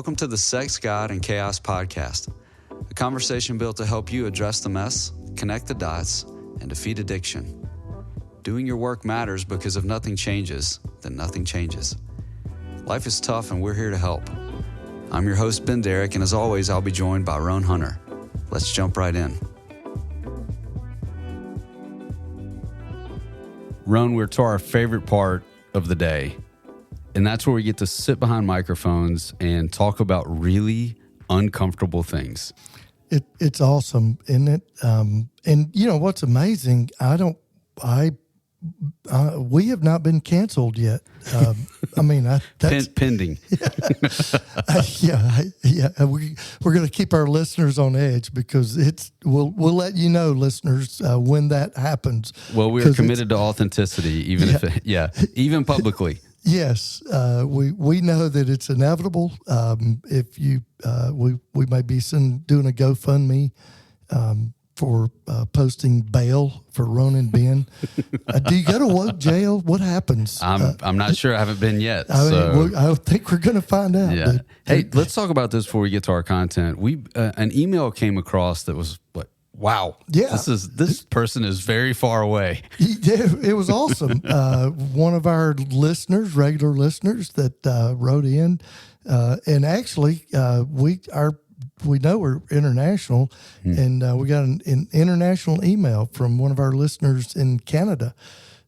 Welcome to the Sex, God, and Chaos podcast, a conversation built to help you address the mess, connect the dots, and defeat addiction. Doing your work matters because if nothing changes, then nothing changes. Life is tough and we're here to help. I'm your host, Ben Derrick, and as always, I'll be joined by Roane Hunter. Let's jump right in. Roane, we're to our favorite part of the day, and that's where we get to sit behind microphones and talk about really uncomfortable things. It's awesome, isn't it? And you know what's amazing? We have not been canceled yet. That's pending. We're going to keep our listeners on edge because we'll let you know, listeners, when that happens. Well, we are committed to authenticity, even publicly. Yes, we know that it's inevitable. If you, we may be doing a GoFundMe for posting bail for Roane and Ben. Do you go to woke jail? What happens? I'm not sure. I haven't been yet. I think we're going to find out. Yeah. Hey, let's talk about this before we get to our content. An email came across that was what? Wow. Yeah. This person is very far away. It was awesome. One of our listeners, regular listeners that wrote in, and actually we know we're international, and we got an international email from one of our listeners in Canada.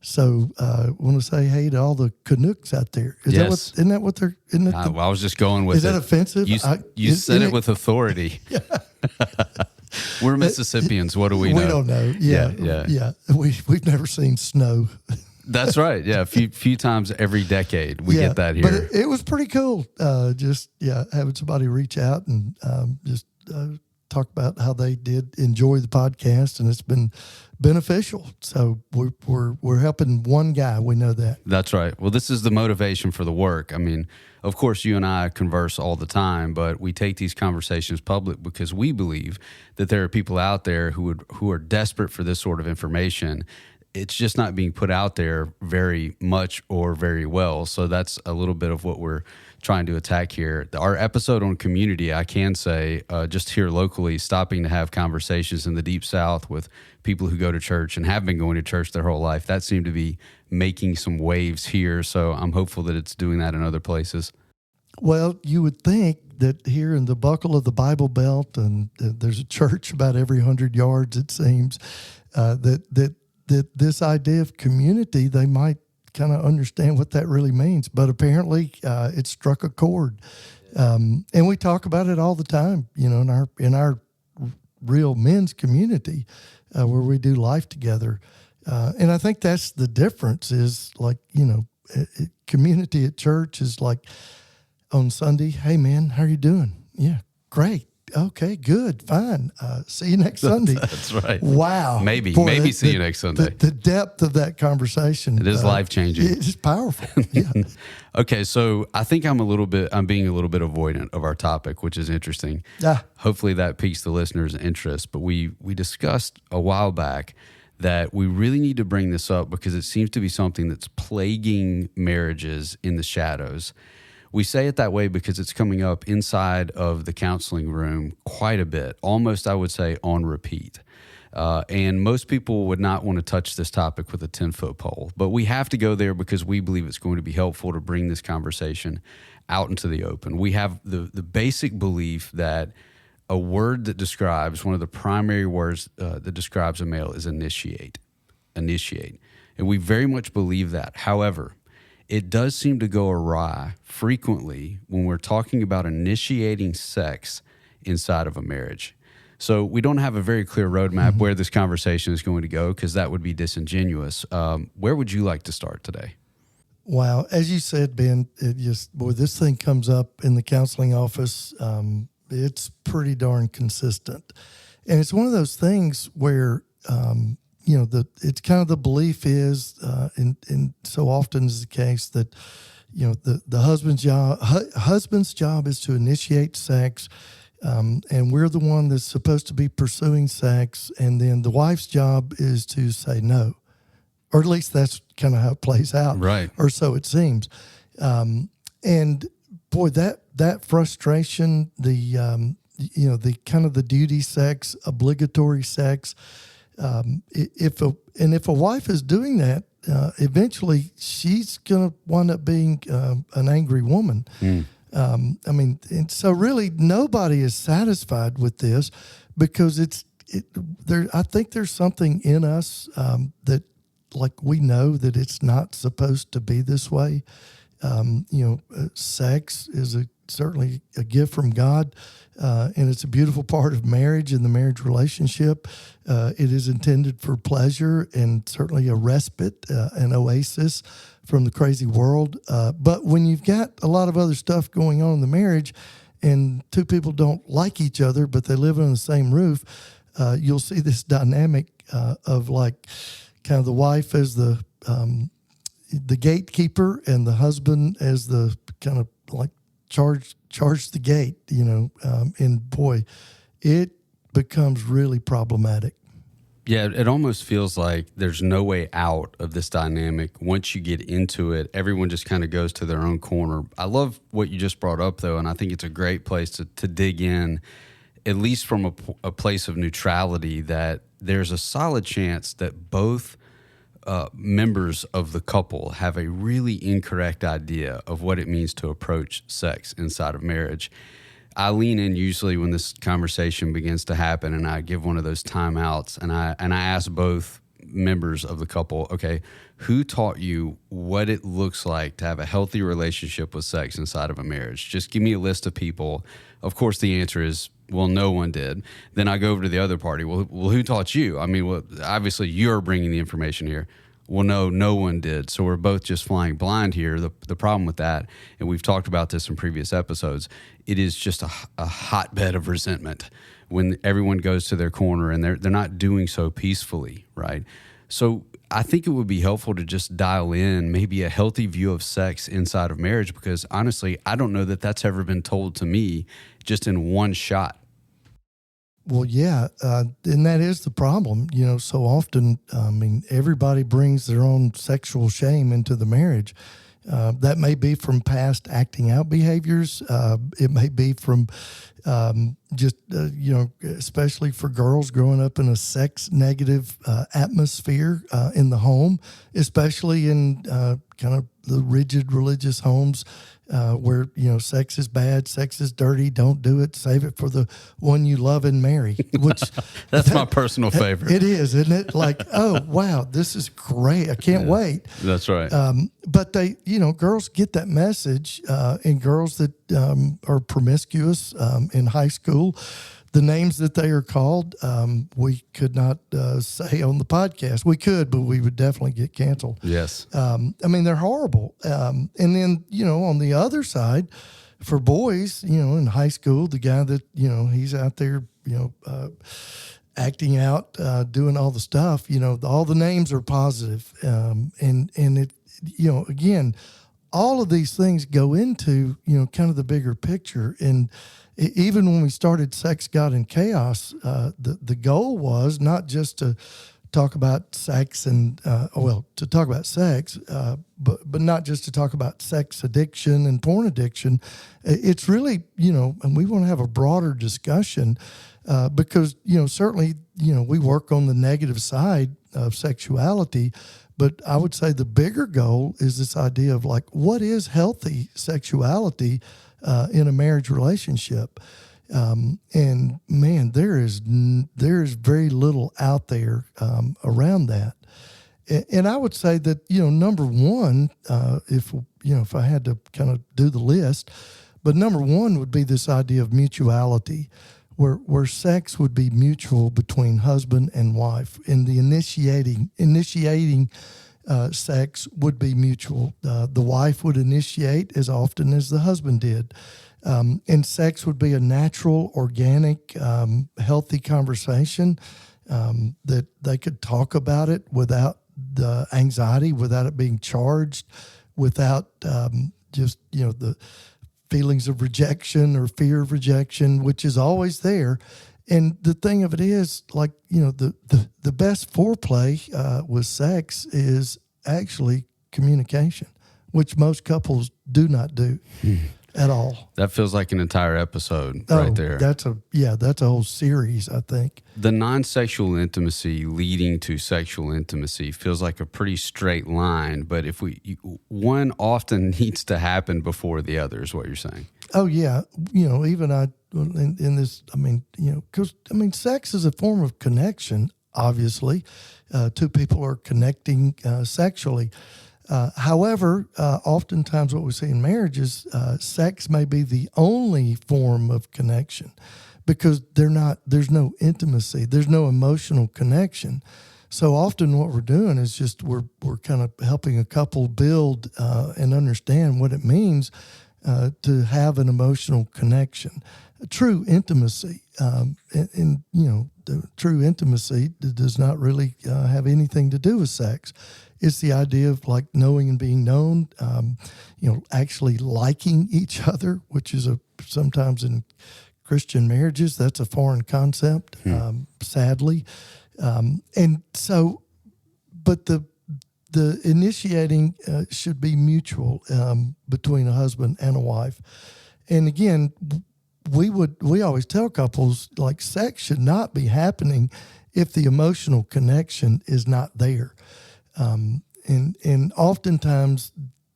So I want to say hey to all the Canucks out there. Isn't that what they're? I was just going with it. Is that offensive? You said it with authority. Yeah. We're Mississippians. What do we know? We don't know. Yeah. We've never seen snow. That's right. Yeah, a few times every decade we get that here. But it was pretty cool. Having somebody reach out and talk about how they did enjoy the podcast, and it's been beneficial. So we're helping one guy. We know that. That's right. Well, this is the motivation for the work. I mean, of course, you and I converse all the time, but we take these conversations public because we believe that there are people out there who are desperate for this sort of information. It's just not being put out there very much or very well. So that's a little bit of what we're trying to attack here. Our episode on community, I can say, just here locally, stopping to have conversations in the Deep South with people who go to church and have been going to church their whole life, that seemed to be making some waves here. So I'm hopeful that it's doing that in other places. Well, you would think that here in the buckle of the Bible Belt, and there's a church about every 100 yards, it seems, that this idea of community, they might kind of understand what that really means. But apparently it struck a chord. And we talk about it all the time, in our real men's community where we do life together. And I think that's the difference is community at church is like on Sunday, hey, man, how are you doing? Yeah, great. Okay, good, fine. See you next Sunday. That's right. Wow. Maybe see you next Sunday. The depth of that conversation. It is life-changing. It's powerful. Yeah. Okay, so I think I'm being a little bit avoidant of our topic, which is interesting. Yeah. Hopefully that piques the listeners' interest. But we discussed a while back that we really need to bring this up because it seems to be something that's plaguing marriages in the shadows. We say it that way because it's coming up inside of the counseling room quite a bit, almost, I would say, on repeat. And most people would not want to touch this topic with a 10-foot pole. But we have to go there because we believe it's going to be helpful to bring this conversation out into the open. We have the basic belief that a word that describes, one of the primary words that describes a male is initiate. Initiate. And we very much believe that. However, it does seem to go awry frequently when we're talking about initiating sex inside of a marriage. So we don't have a very clear roadmap where this conversation is going to go because that would be disingenuous. Where would you like to start today? Wow. As you said, Ben, this thing comes up in the counseling office. It's pretty darn consistent. And it's one of those things where it's kind of the belief is, and so often is the case that, the husband's job is to initiate sex, and we're the one that's supposed to be pursuing sex, and then the wife's job is to say no, or at least that's kind of how it plays out, right? Or so it seems. And boy, that that frustration, the kind of the duty sex, obligatory sex. If a wife is doing that, eventually she's going to wind up being an angry woman. And so really nobody is satisfied with this, because I think there's something in us that, like, we know that it's not supposed to be this way. Sex is certainly a gift from God, and it's a beautiful part of marriage and the marriage relationship. It is intended for pleasure and certainly a respite, an oasis from the crazy world. But when you've got a lot of other stuff going on in the marriage, and two people don't like each other, but they live under the same roof, you'll see this dynamic of, like, kind of the wife as the gatekeeper and the husband as the kind of like charge the gate, and boy, it becomes really problematic. Yeah, it almost feels like there's no way out of this dynamic. Once you get into it, everyone just kind of goes to their own corner. I love what you just brought up, though, and I think it's a great place to dig in, at least from a place of neutrality, that there's a solid chance that both members of the couple have a really incorrect idea of what it means to approach sex inside of marriage. I lean in usually when this conversation begins to happen, and I give one of those timeouts, and I ask both members of the couple, okay, who taught you what it looks like to have a healthy relationship with sex inside of a marriage? Just give me a list of people. Of course, the answer is, well, no one did. Then I go over to the other party. Well, who taught you? I mean, well, obviously you're bringing the information here. Well, no one did. So we're both just flying blind here. The problem with that, and we've talked about this in previous episodes, it is just a hotbed of resentment when everyone goes to their corner and they're not doing so peacefully, right? So I think it would be helpful to just dial in maybe a healthy view of sex inside of marriage, because honestly, I don't know that that's ever been told to me just in one shot. Well, yeah, and that is the problem. So often, everybody brings their own sexual shame into the marriage. That may be from past acting out behaviors. It may be from especially for girls growing up in a sex negative atmosphere in the home, especially in kind of the rigid religious homes where, sex is bad, sex is dirty, don't do it, save it for the one you love and marry. Which That's my personal favorite. It is, isn't it? Like, oh, wow, this is great. I can't wait. That's right. But they, girls get that message, and girls that are promiscuous in high school, the names that they are called, we could not say on the podcast. We could, but we would definitely get canceled. Yes. They're horrible. And then, on the other side, for boys, in high school, the guy that, he's out there, acting out, doing all the stuff, all the names are positive. And it, again, all of these things go into, kind of the bigger picture. And even when we started Sex, God, and Chaos, the goal was not just to talk about sex and, to talk about sex, but not just to talk about sex addiction and porn addiction. It's really, and we want to have a broader discussion because, certainly, we work on the negative side of sexuality, but I would say the bigger goal is this idea of, like, what is healthy sexuality in a marriage relationship? And man, there is very little out there around that. And I would say that, number one, if I had to kind of do the list, but number one would be this idea of mutuality, where sex would be mutual between husband and wife, and the initiating sex would be mutual. The wife would initiate as often as the husband did. And sex would be a natural, organic, healthy conversation that they could talk about it without the anxiety, without it being charged, without just, the feelings of rejection or fear of rejection, which is always there. And the thing of it is, like, the best foreplay with sex is actually communication, which most couples do not do. at all. That feels like an entire episode right there. That's a whole series, I think. The non-sexual intimacy leading to sexual intimacy feels like a pretty straight line, but one often needs to happen before the other is what you're saying. Oh yeah. Even in this, because sex is a form of connection, obviously. Two people are connecting sexually. However, oftentimes what we see in marriage is sex may be the only form of connection because there's no intimacy, there's no emotional connection. So often what we're doing is just we're kind of helping a couple build and understand what it means to have an emotional connection, true intimacy. The true intimacy does not really have anything to do with sex. It's the idea of like knowing and being known, actually liking each other, which is sometimes in Christian marriages, that's a foreign concept, sadly. And so, but the initiating should be mutual between a husband and a wife. And again, we always tell couples like sex should not be happening if the emotional connection is not there. And oftentimes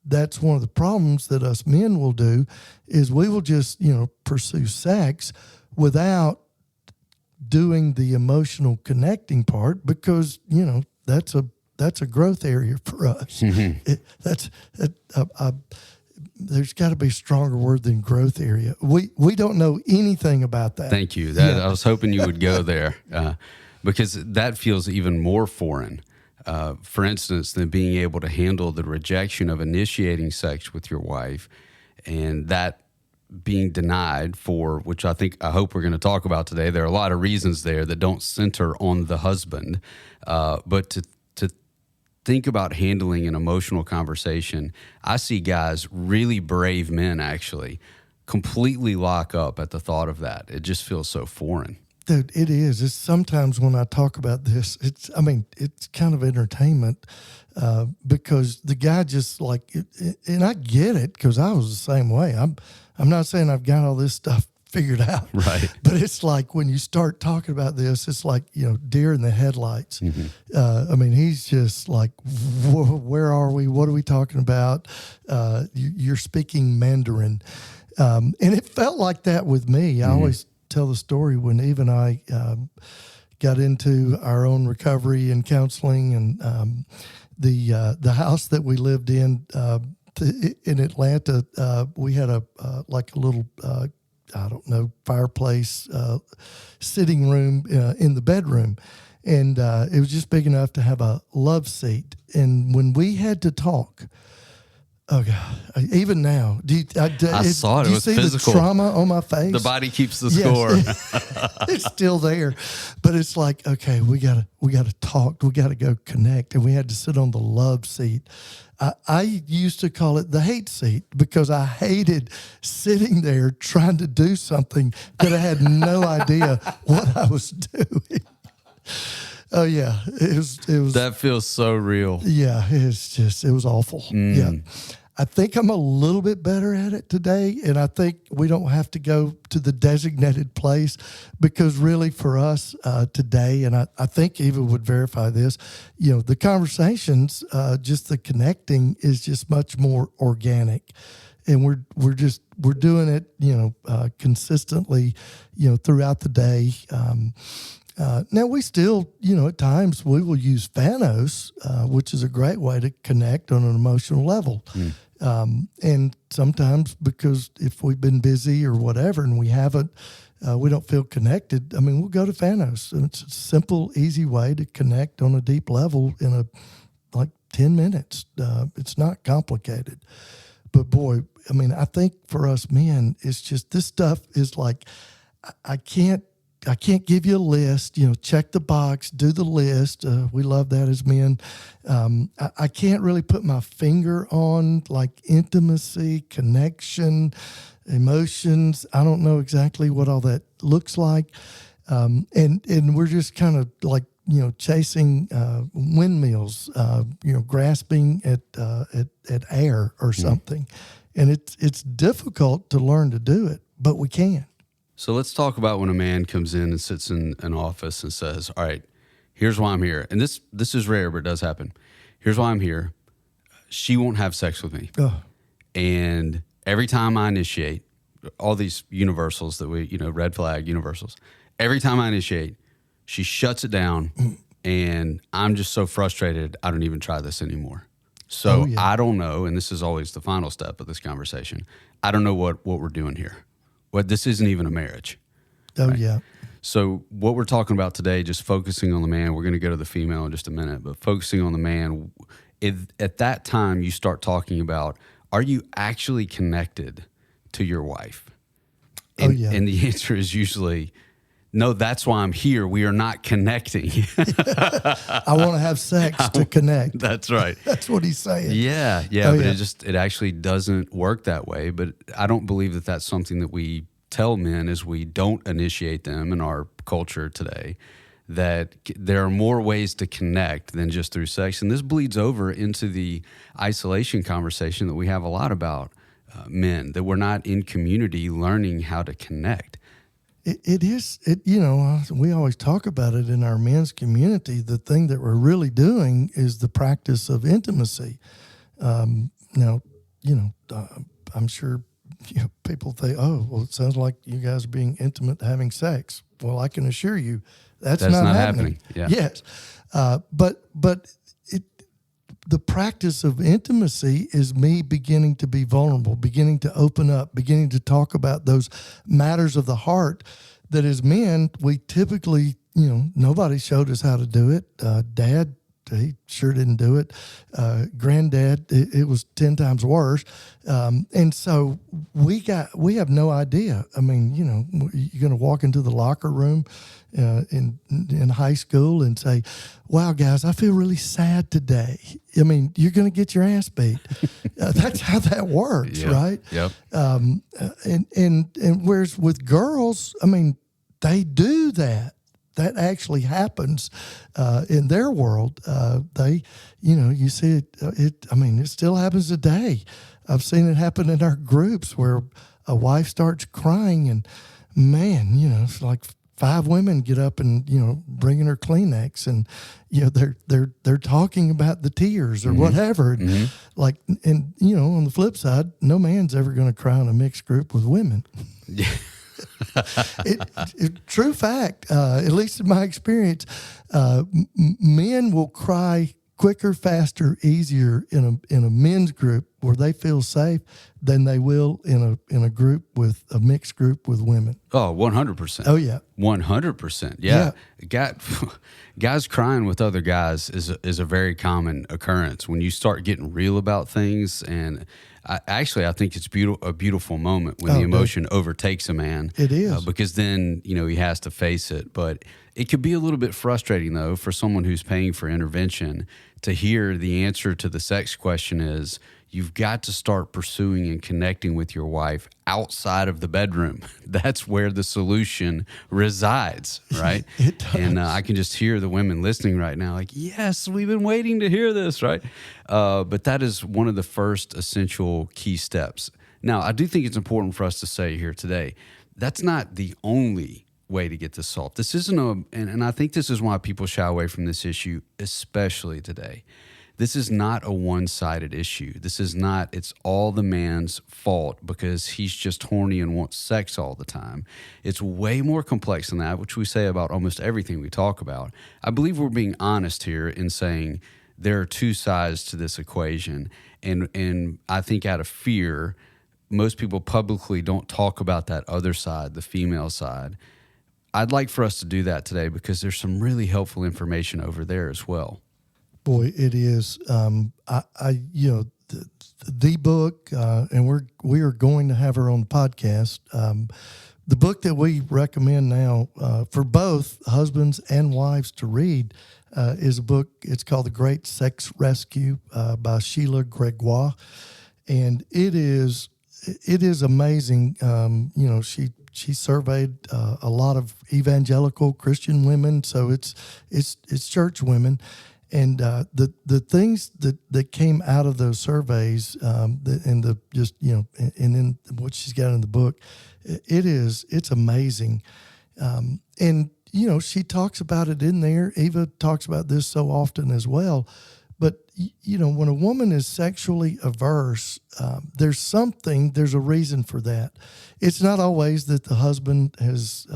that's one of the problems that us men will do is we will just, pursue sex without doing the emotional connecting part because, that's a growth area for us. There's got to be a stronger word than growth area. We don't know anything about that. Thank you. I was hoping you would go there because that feels even more foreign. For instance, than being able to handle the rejection of initiating sex with your wife and that being denied for, which I hope we're going to talk about today. There are a lot of reasons there that don't center on the husband, but to think about handling an emotional conversation, I see guys, really brave men actually, completely lock up at the thought of that. It just feels so foreign. Dude, it is. It's sometimes when I talk about this, it's kind of entertainment because the guy just like, and I get it because I was the same way. I'm not saying I've got all this stuff figured out, right? But it's like when you start talking about this, it's like deer in the headlights. Mm-hmm. He's just like, where are we? What are we talking about? You're speaking Mandarin, and it felt like that with me. I always tell the story when Eve and I got into our own recovery and counseling, and the house that we lived in Atlanta, we had a little fireplace sitting room in the bedroom, and it was just big enough to have a love seat. And when we had to talk. Oh God! Even now, I saw it. Do you was see physical. The trauma on my face? The body keeps the score. It's still there, but it's like, okay, we gotta talk. We gotta go connect, and we had to sit on the love seat. I used to call it the hate seat because I hated sitting there trying to do something that I had no idea what I was doing. Oh yeah, it was. That feels so real. Yeah, it was awful. Yeah, I think I'm a little bit better at it today, and I think we don't have to go to the designated place because really for us today, and I think Eva would verify this. The conversations, just the connecting, is just much more organic, and we're doing it, consistently, throughout the day. Now we still, at times we will use Phanos, which is a great way to connect on an emotional level. And sometimes because if we've been busy or whatever and we haven't, we don't feel connected. We'll go to Phanos, and it's a simple, easy way to connect on a deep level in 10 minutes. It's not complicated, but boy, I think for us men, it's just, this stuff is like, I can't give you a list, check the box, do the list. We love that as men. I can't really put my finger on like intimacy, connection, emotions. I don't know exactly what all that looks like. And we're just kind of like, chasing windmills, grasping at air or something. and it's difficult to learn to do it, but we can. So let's talk about when a man comes in and sits in an office and says, all right, here's why I'm here. And this is rare, but it does happen. Here's why I'm here. She won't have sex with me. Oh. And every time I initiate, all these universals that we, red flag universals, every time I initiate, she shuts it down, and I'm just so frustrated, I don't even try this anymore. So I don't know, and this is always the final step of this conversation, I don't know what we're doing here. This isn't even a marriage. Oh, right? yeah. So what we're talking about today, just focusing on the man, we're going to go to the female in just a minute, but focusing on the man, at that time you start talking about, are you actually connected to your wife? And, and the answer is usually, no, that's why I'm here. We are not connecting. I want to have sex to connect. That's right. That's what he's saying. Yeah. But it actually doesn't work that way. But I don't believe that that's something that we tell men as we don't initiate them in our culture today, that there are more ways to connect than just through sex. And this bleeds over into the isolation conversation that we have a lot about men, that we're not in community learning how to connect. It is, we always talk about it in our men's community. The thing that we're really doing is the practice of intimacy. I'm sure people think, oh, well, it sounds like you guys are being intimate, having sex. Well, I can assure you that's not happening. Yeah. Yes. But the practice of intimacy is me beginning to be vulnerable, beginning to open up, beginning to talk about those matters of the heart that as men, we typically, nobody showed us how to do it. Dad, he sure didn't do it. Granddad, it was 10 times worse. And so we have no idea. I mean, you're going to walk into the locker room in high school and say, wow, guys, I feel really sad today. I mean, you're going to get your ass beat. That's how that works, right? Yep. And whereas with girls, I mean, they do that. That actually happens in their world. You see it. I mean, it still happens today. I've seen it happen in our groups where a wife starts crying, and man, it's like 5 women get up and bringing her Kleenex, and they're talking about the tears or whatever. And on the flip side, no man's ever going to cry in a mixed group with women. Yeah. True fact, at least in my experience, men will cry quicker, faster, easier in a men's group where they feel safe than they will in a group with a mixed group with women. Oh, 100%. Oh yeah, 100%. Yeah. Guys crying with other guys is a very common occurrence when you start getting real about things. And I think it's a beautiful moment when the emotion overtakes a man. It is. Because then, he has to face it. But it could be a little bit frustrating, though, for someone who's paying for intervention to hear the answer to the sex question is, you've got to start pursuing and connecting with your wife outside of the bedroom. That's where the solution resides, right? It does. And I can just hear the women listening right now like, yes, we've been waiting to hear this, right? But that is one of the first essential key steps. Now, I do think it's important for us to say here today, that's not the only way to get this solved. This isn't and I think this is why people shy away from this issue, especially today. This is not a one-sided issue. It's all the man's fault because he's just horny and wants sex all the time. It's way more complex than that, which we say about almost everything we talk about. I believe we're being honest here in saying there are 2 sides to this equation. And I think out of fear, most people publicly don't talk about that other side, the female side. I'd like for us to do that today because there's some really helpful information over there as well. Boy, it is. The book, and we are going to have her on the podcast. The book that we recommend now for both husbands and wives to read is a book. It's called The Great Sex Rescue by Sheila Gregoire, and it is amazing. She surveyed a lot of evangelical Christian women, so it's church women. And the things that came out of those surveys, and the just and in what she's got in the book, it's amazing. And she talks about it in there. Eva talks about this so often as well. But when a woman is sexually averse, there's a reason for that. It's not always that the husband has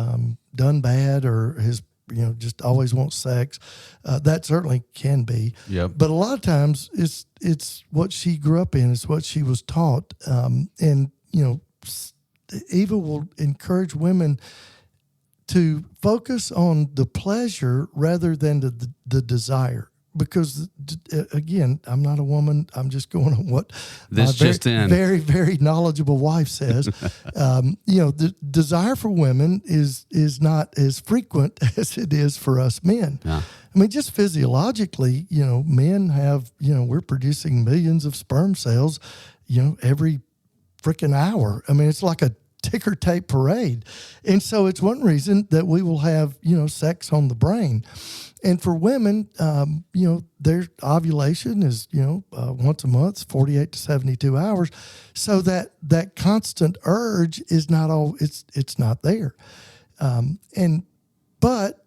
done bad or has just always wants sex. That certainly can be. Yep. But a lot of times it's what she grew up in. It's what she was taught. And Eva will encourage women to focus on the pleasure rather than the desire. Because, again, I'm not a woman. I'm just going on what this very, very knowledgeable wife says. The desire for women is not as frequent as it is for us men. Yeah. I mean, just physiologically, men have, we're producing millions of sperm cells, every freaking hour. I mean, it's like a ticker tape parade. And so it's one reason that we will have, sex on the brain. And for women, their ovulation is, once a month, 48 to 72 hours. So that constant urge is not it's not there. But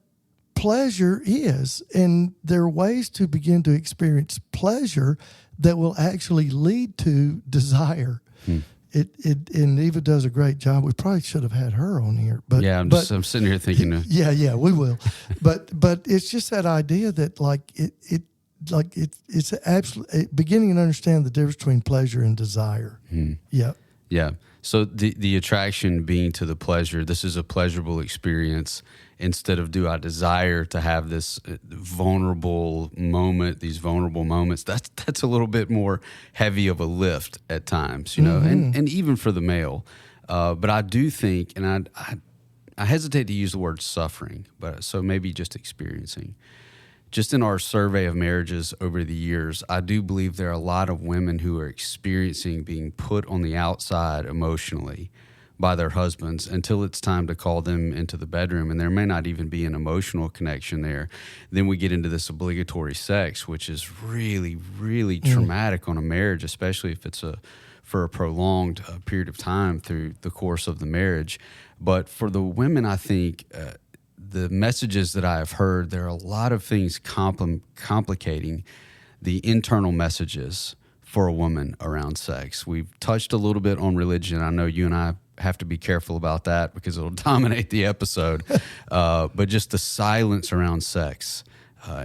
pleasure is, and there are ways to begin to experience pleasure that will actually lead to desire. And Eva does a great job. We probably should have had her on here, but I'm sitting here thinking, yeah, we will. But it's just that idea that it's absolutely beginning to understand the difference between pleasure and desire. Yeah. So the attraction being to the pleasure. This is a pleasurable experience. Instead of, do I desire to have this vulnerable moment, these vulnerable moments? That's a little bit more heavy of a lift at times, and even for the male. But I do think, and I hesitate to use the word suffering, but so maybe just experiencing. Just in our survey of marriages over the years, I do believe there are a lot of women who are experiencing being put on the outside emotionally by their husbands until it's time to call them into the bedroom, and there may not even be an emotional connection there. Then we get into this obligatory sex, which is really, really traumatic on a marriage, especially if it's for a prolonged period of time through the course of the marriage. But for the women, I think the messages that I have heard, there are a lot of things complicating the internal messages for a woman around sex. We've touched a little bit on religion. I know you and I have to be careful about that because it'll dominate the episode. But just the silence around sex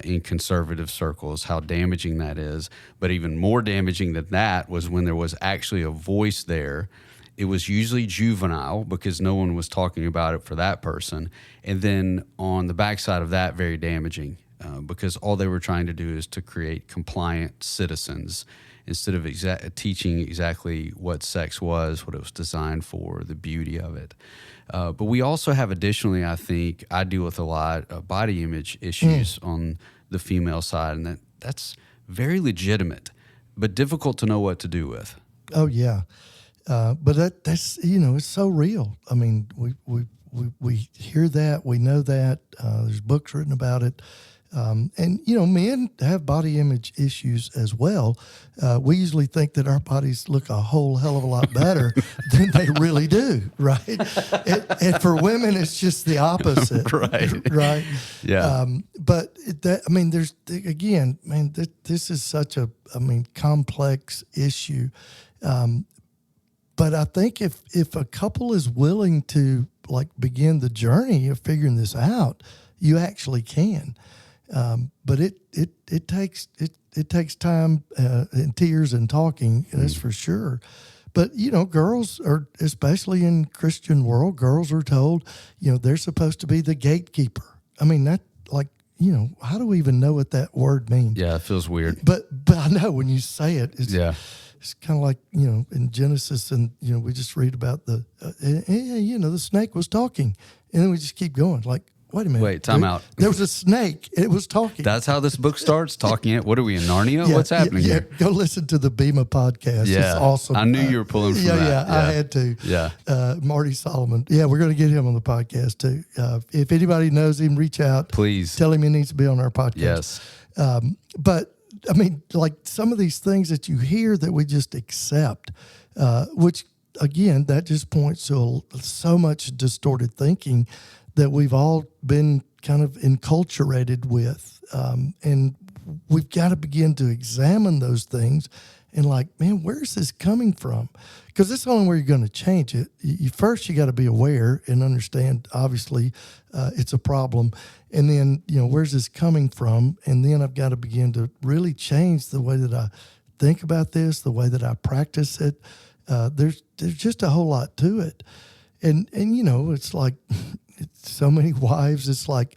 in conservative circles, how damaging that is. But even more damaging than that was when there was actually a voice there. It was usually juvenile because no one was talking about it for that person. And then on the backside of that, very damaging because all they were trying to do is to create compliant citizens instead of teaching exactly what sex was, what it was designed for, the beauty of it. But we also have additionally, I think, I deal with a lot of body image issues on the female side, and that's very legitimate, but difficult to know what to do with. Oh, yeah. But that's it's so real. I mean, we hear that, we know that. There's books written about it. And men have body image issues as well. We usually think that our bodies look a whole hell of a lot better than they really do, right? And for women, it's just the opposite, right? Yeah. But there's again, man, this is such a complex issue. But I think if a couple is willing to begin the journey of figuring this out, you actually can. But it takes time and tears and talking, that's for sure. But girls are, especially in Christian world, girls are told they're supposed to be the gatekeeper. I mean that how do we even know what that word means? Yeah, it feels weird. But I know when you say it, it's kind of like, in Genesis, and, we just read about the snake was talking, and then we just keep going. wait a minute. Wait, time out. There was a snake. It was talking. That's how this book starts, talking it. What are we in Narnia? What's happening here? Go listen to the Bema podcast. Yeah. It's awesome. I knew you were pulling from that. Yeah, I had to. Yeah. Marty Solomon. Yeah, we're going to get him on the podcast too. If anybody knows him, reach out. Please. Tell him he needs to be on our podcast. Yes. But I mean, like some of these things that you hear that we just accept, which again, that just points to so much distorted thinking that we've all been kind of enculturated with. And we've got to begin to examine those things and like, man, where's this coming from? Because that's the only way you're going to change it. First, you got to be aware and understand, obviously, it's a problem. And then, where's this coming from? And then I've got to begin to really change the way that I think about this, the way that I practice it. There's just a whole lot to it. And it's like so many wives, it's like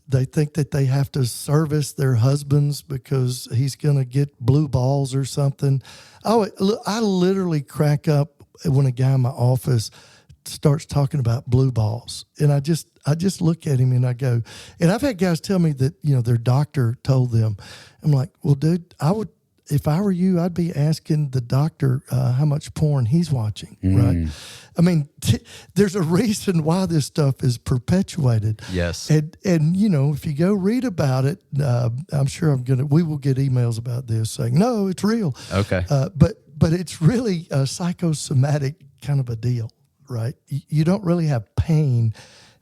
they think that they have to service their husbands because he's going to get blue balls or something. Oh, I literally crack up when a guy in my office starts talking about blue balls. And I just look at him and I go, and I've had guys tell me that, their doctor told them. I'm like, well, dude, if I were you, I'd be asking the doctor how much porn he's watching, right? I mean, there's a reason why this stuff is perpetuated. Yes. And if you go read about it, I'm sure we will get emails about this saying, no, it's real. Okay. But it's really a psychosomatic kind of a deal, right? You don't really have pain.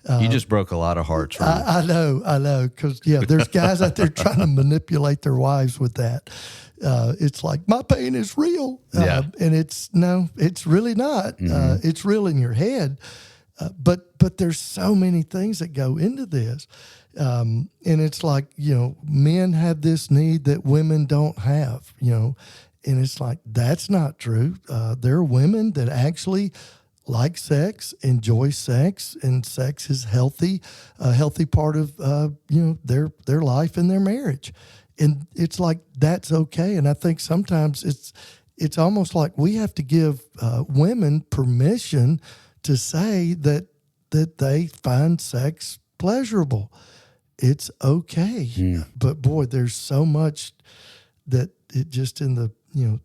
You just broke a lot of hearts, right? I know. Because, there's guys out there trying to manipulate their wives with that. It's like, my pain is real. And it's really not. Mm-hmm. It's real in your head. But there's so many things that go into this. And it's like, men have this need that women don't have, and it's like, that's not true. There are women that actually like sex, enjoy sex, and sex is healthy, a healthy part of, their life and their marriage. And it's like, that's okay. And I think sometimes it's almost like we have to give women permission to say that they find sex pleasurable. It's okay. But boy, there's so much that it just in the,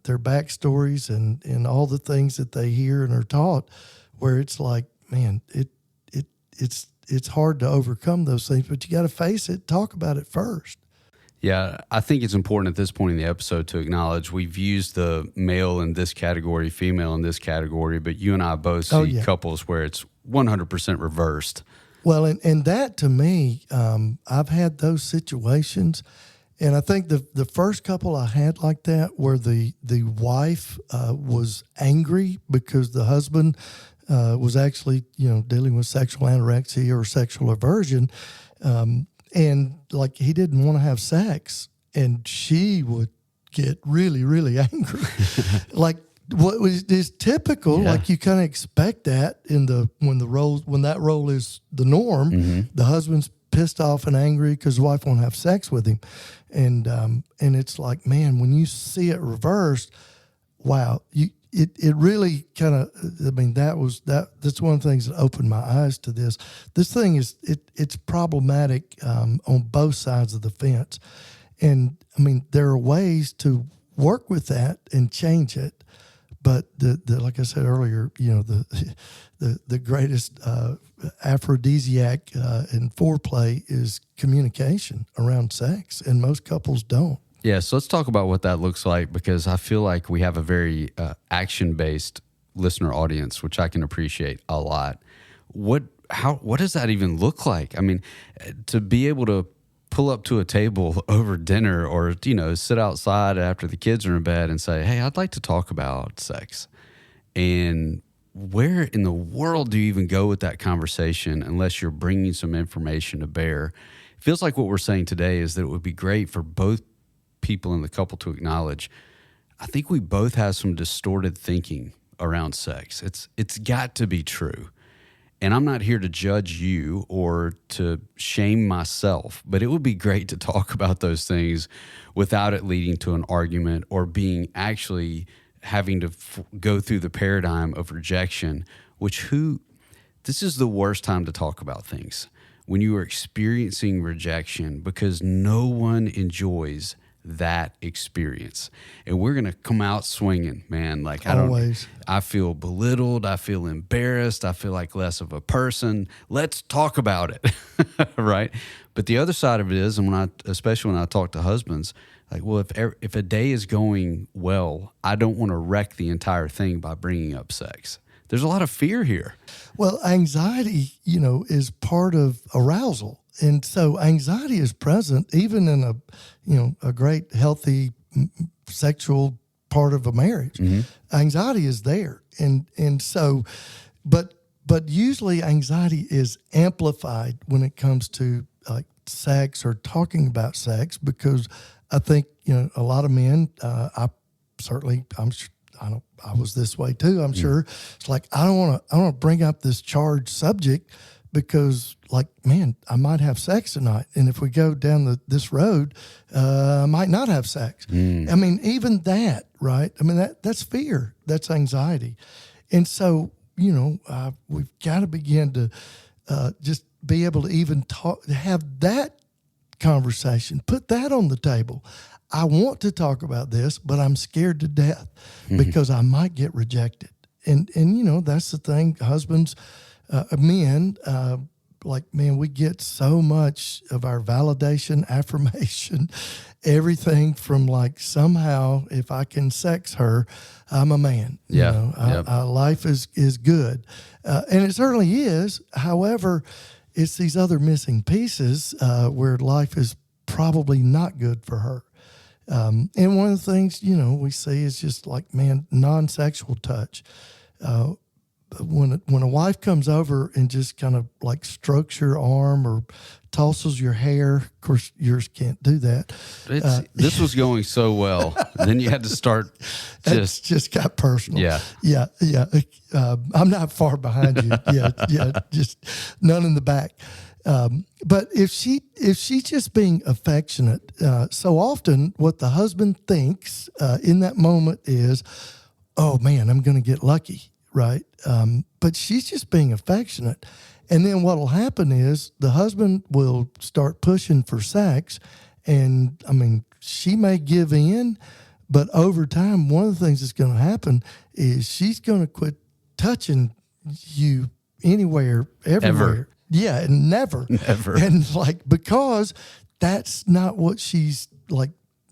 their backstories and all the things that they hear and are taught, where it's like, man, it's hard to overcome those things, but you got to face it, talk about it first. Yeah, I think it's important at this point in the episode to acknowledge we've used the male in this category, female in this category, but you and I both see couples where it's 100% reversed. Well, and that to me, I've had those situations, and I think the first couple I had like that where the wife was angry because the husband was actually, dealing with sexual anorexia or sexual aversion, and like he didn't want to have sex, and she would get really, really angry. Like what is typical, like you kind of expect that when that role is the norm, the husband's pissed off and angry because the wife won't have sex with him. And it's like, man, when you see it reversed, wow, it really kind of, I mean, that's one of the things that opened my eyes to this. This thing it's problematic on both sides of the fence. And I mean, there are ways to work with that and change it. But the like I said earlier, the greatest aphrodisiac in foreplay is communication around sex, and most couples don't. Yeah, so let's talk about what that looks like, because I feel like we have a very action-based listener audience, which I can appreciate a lot. What does that even look like? I mean, to be able to pull up to a table over dinner or, sit outside after the kids are in bed and say, hey, I'd like to talk about sex. And where in the world do you even go with that conversation unless you're bringing some information to bear? It feels like what we're saying today is that it would be great for both people in the couple to acknowledge, I think we both have some distorted thinking around sex. It's got to be true. And I'm not here to judge you or to shame myself, but it would be great to talk about those things without it leading to an argument or being actually having to go through the paradigm of rejection, this is the worst time to talk about things. when you are experiencing rejection, because no one enjoys that experience. And we're going to come out swinging, man. Like, I feel belittled. I feel embarrassed. I feel like less of a person. Let's talk about it. Right. But the other side of it is, and especially when I talk to husbands, like, well, if a day is going well, I don't want to wreck the entire thing by bringing up sex. There's a lot of fear here. Well, anxiety, is part of arousal. And so anxiety is present even in a great, healthy sexual part of a marriage. Mm-hmm. Anxiety is there. And so, but usually anxiety is amplified when it comes to like sex or talking about sex, because I think, a lot of men, I was this way too, I'm sure. It's like, I don't want to bring up this charged subject because, like, man, I might have sex tonight. And if we go down this road, I might not have sex. I mean, even that, right? I mean, that's fear. That's anxiety. And so, we've got to begin to just be able to even have that conversation, put that on the table. I want to talk about this, but I'm scared to death because I might get rejected. And that's the thing, husbands, men, man, we get so much of our validation, affirmation, everything from like, somehow if I can sex her, I'm a man. Life is good. And it certainly is. However, it's these other missing pieces where life is probably not good for her. And one of the things, we see is just like, man, non-sexual touch. When a wife comes over and just kind of like strokes your arm or tosses your hair, of course, yours can't do that. This was going so well. Then you had to start It just got personal. Yeah. I'm not far behind you. Yeah. Just none in the back. But if she's just being affectionate, so often what the husband thinks in that moment is, oh man, I'm going to get lucky, right? But she's just being affectionate. And then what will happen is the husband will start pushing for sex. And I mean, she may give in, but over time, one of the things that's going to happen is she's going to quit touching you anywhere, everywhere. Ever. Yeah, and never. And like, because that's not what she's like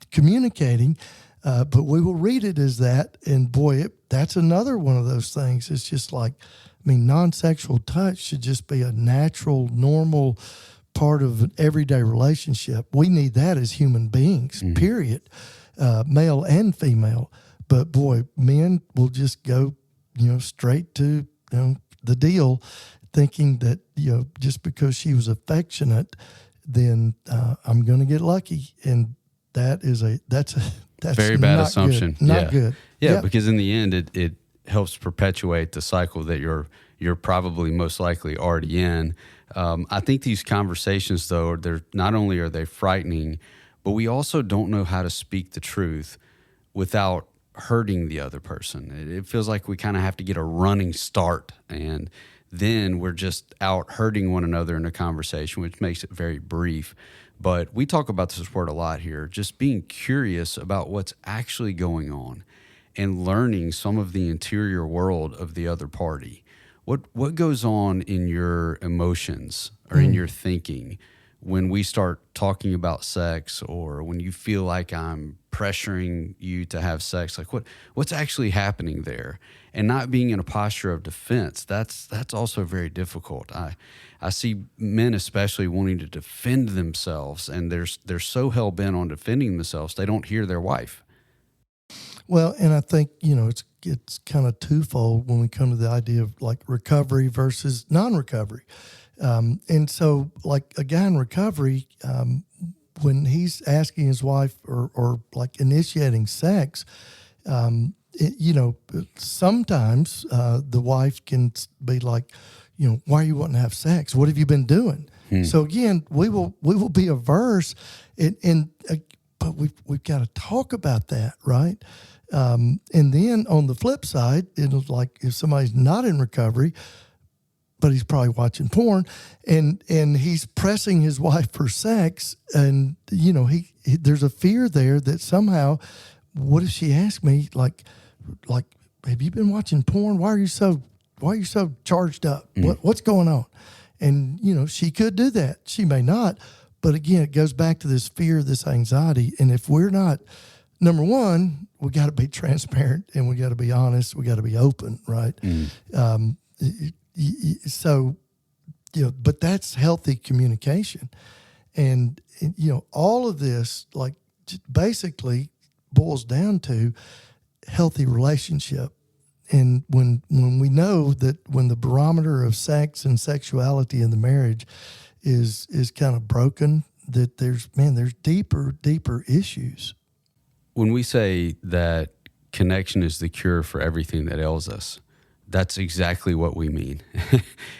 communicating, but we will read it as that. And boy, that's another one of those things. It's just like, I mean, non-sexual touch should just be a natural, normal part of an everyday relationship. We need that as human beings, period, male and female. But boy, men will just go, straight to, the deal, thinking that, just because she was affectionate, then I'm going to get lucky. And that's very bad assumption. Good. Not good. Yeah, because in the end, it helps perpetuate the cycle that you're probably most likely already in. I think these conversations, though, they're not only are they frightening, but we also don't know how to speak the truth without hurting the other person. It feels like we kind of have to get a running start, and then we're just out hurting one another in a conversation, which makes it very brief. But we talk about this word a lot here, just being curious about what's actually going on and learning some of the interior world of the other party. What goes on in your emotions or in your thinking when we start talking about sex, or when you feel like I'm pressuring you to have sex? Like what's actually happening there? And not being in a posture of defense, that's also very difficult. I see men especially wanting to defend themselves, and they're so hell-bent on defending themselves, they don't hear their wife. Well, and I think, it's kind of twofold when we come to the idea of like recovery versus non-recovery. And so like a guy in recovery, when he's asking his wife or like initiating sex, sometimes the wife can be like, why are you wanting to have sex? What have you been doing? So again, we will be averse, but we've got to talk about that, right? And then on the flip side, it'll like if somebody's not in recovery, but he's probably watching porn, and he's pressing his wife for sex, and he there's a fear there that somehow, what if she asks me like, have you been watching porn? Why are you so charged up? What's going on? And she could do that. She may not, but again, it goes back to this fear, this anxiety, and if we're not, number one, we got to be transparent and we got to be honest. We got to be open, right? So, but that's healthy communication. And, all of this, like, basically boils down to healthy relationship. And when we know that when the barometer of sex and sexuality in the marriage is kind of broken, that there's deeper issues. When we say that connection is the cure for everything that ails us, that's exactly what we mean.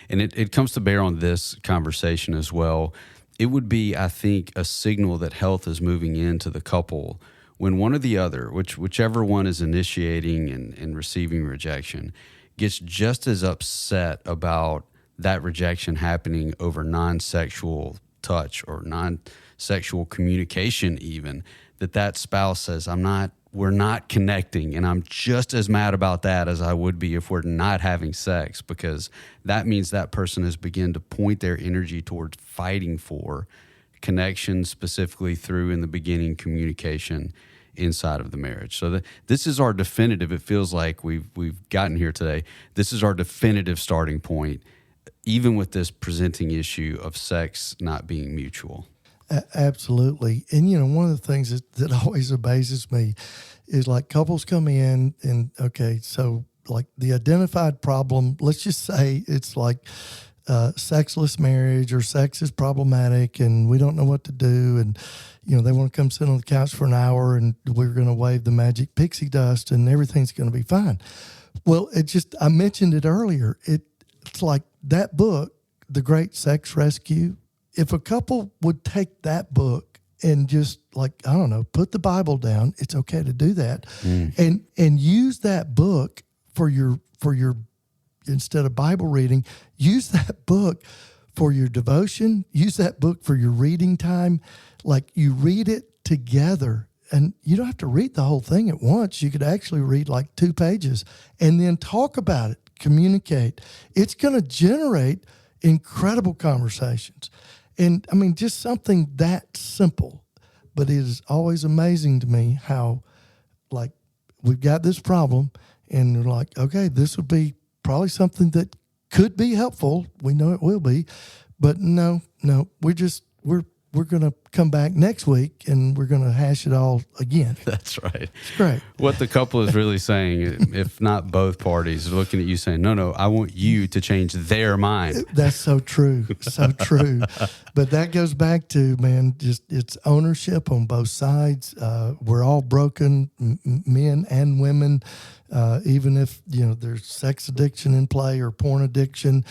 And it comes to bear on this conversation as well. It would be, I think, a signal that health is moving into the couple when one or the other, whichever one is initiating and receiving rejection, gets just as upset about that rejection happening over non-sexual touch or non-sexual communication even, that spouse says, we're not connecting, and I'm just as mad about that as I would be if we're not having sex, because that means that person has begun to point their energy towards fighting for connection, specifically through, in the beginning, communication inside of the marriage. So this is our definitive, it feels like we've gotten here today, this is our definitive starting point, even with this presenting issue of sex not being mutual. Absolutely. And, one of the things that always amazes me is like couples come in and, okay, so like the identified problem, let's just say it's like sexless marriage or sex is problematic and we don't know what to do. And, they want to come sit on the couch for an hour and we're going to wave the magic pixie dust and everything's going to be fine. Well, I mentioned it earlier. It's like that book, The Great Sex Rescue. If a couple would take that book and just put the Bible down, it's okay to do that, and use that book for your instead of Bible reading, use that book for your devotion, use that book for your reading time. Like you read it together, and you don't have to read the whole thing at once. You could actually read like 2 pages and then talk about it, communicate. It's going to generate incredible conversations. And I mean, just something that simple, but it is always amazing to me how, like, we've got this problem and we're like, okay, this would be probably something that could be helpful. We know it will be, but no, we're going to come back next week and we're going to hash it all again. That's right. It's great. What the couple is really saying, if not both parties, are looking at you saying, no, I want you to change their mind. That's so true. So true. But that goes back to, man, just it's ownership on both sides. We're all broken, men and women. Even if, there's sex addiction in play or porn addiction,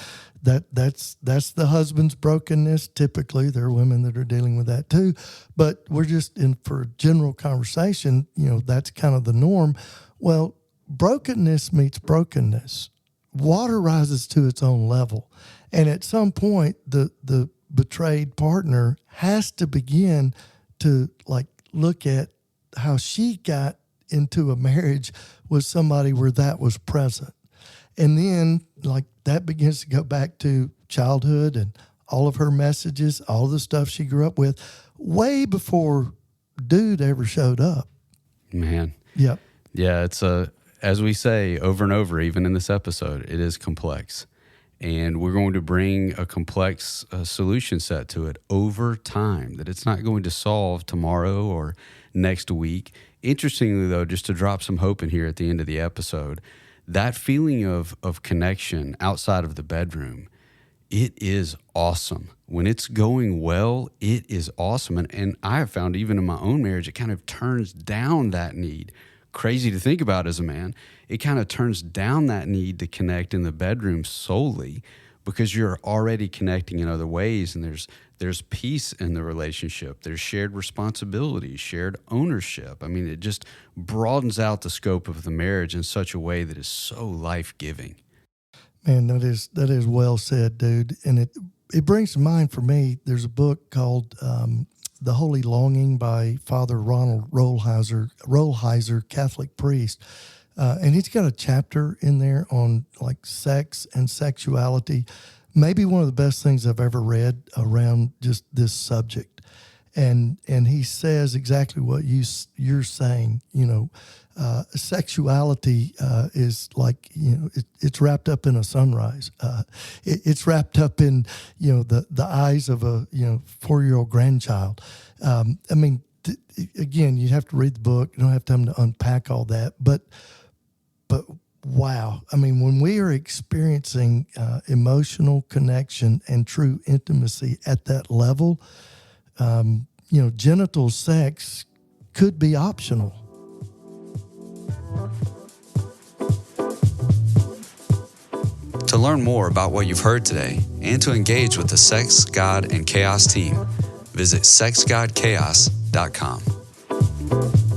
that's the husband's brokenness. Typically, there are women that are dealing with that too. But we're just for general conversation, that's kind of the norm. Well, brokenness meets brokenness. Water rises to its own level. And at some point, the betrayed partner has to begin to look at how she got into a marriage with somebody where that was present. And then that begins to go back to childhood and all of her messages, all the stuff she grew up with way before dude ever showed up. Man. Yep. Yeah. It's as we say over and over, even in this episode, it is complex. And we're going to bring a complex solution set to it over time that it's not going to solve tomorrow or next week. Interestingly, though, just to drop some hope in here at the end of the episode, that feeling of connection outside of the bedroom, it is awesome. When it's going well, it is awesome. And I have found even in my own marriage, it kind of turns down that need. Crazy to think about as a man. It kind of turns down that need to connect in the bedroom solely because you're already connecting in other ways, and there's peace in the relationship. There's shared responsibility, shared ownership. I mean, it just broadens out the scope of the marriage in such a way that is so life-giving. Man, that is well said, dude. And it brings to mind for me, there's a book called The Holy Longing by Father Ronald Rolheiser, Catholic priest. And he's got a chapter in there on like sex and sexuality. Maybe one of the best things I've ever read around just this subject. And he says exactly what you're saying. Sexuality is like, it's wrapped up in a sunrise. It's wrapped up in the eyes of a 4-year-old grandchild. Again, you have to read the book. You don't have time to unpack all that, but wow. I mean, when we are experiencing emotional connection and true intimacy at that level, genital sex could be optional. To learn more about what you've heard today and to engage with the Sex, God, and Chaos team, visit sexgodchaos.com.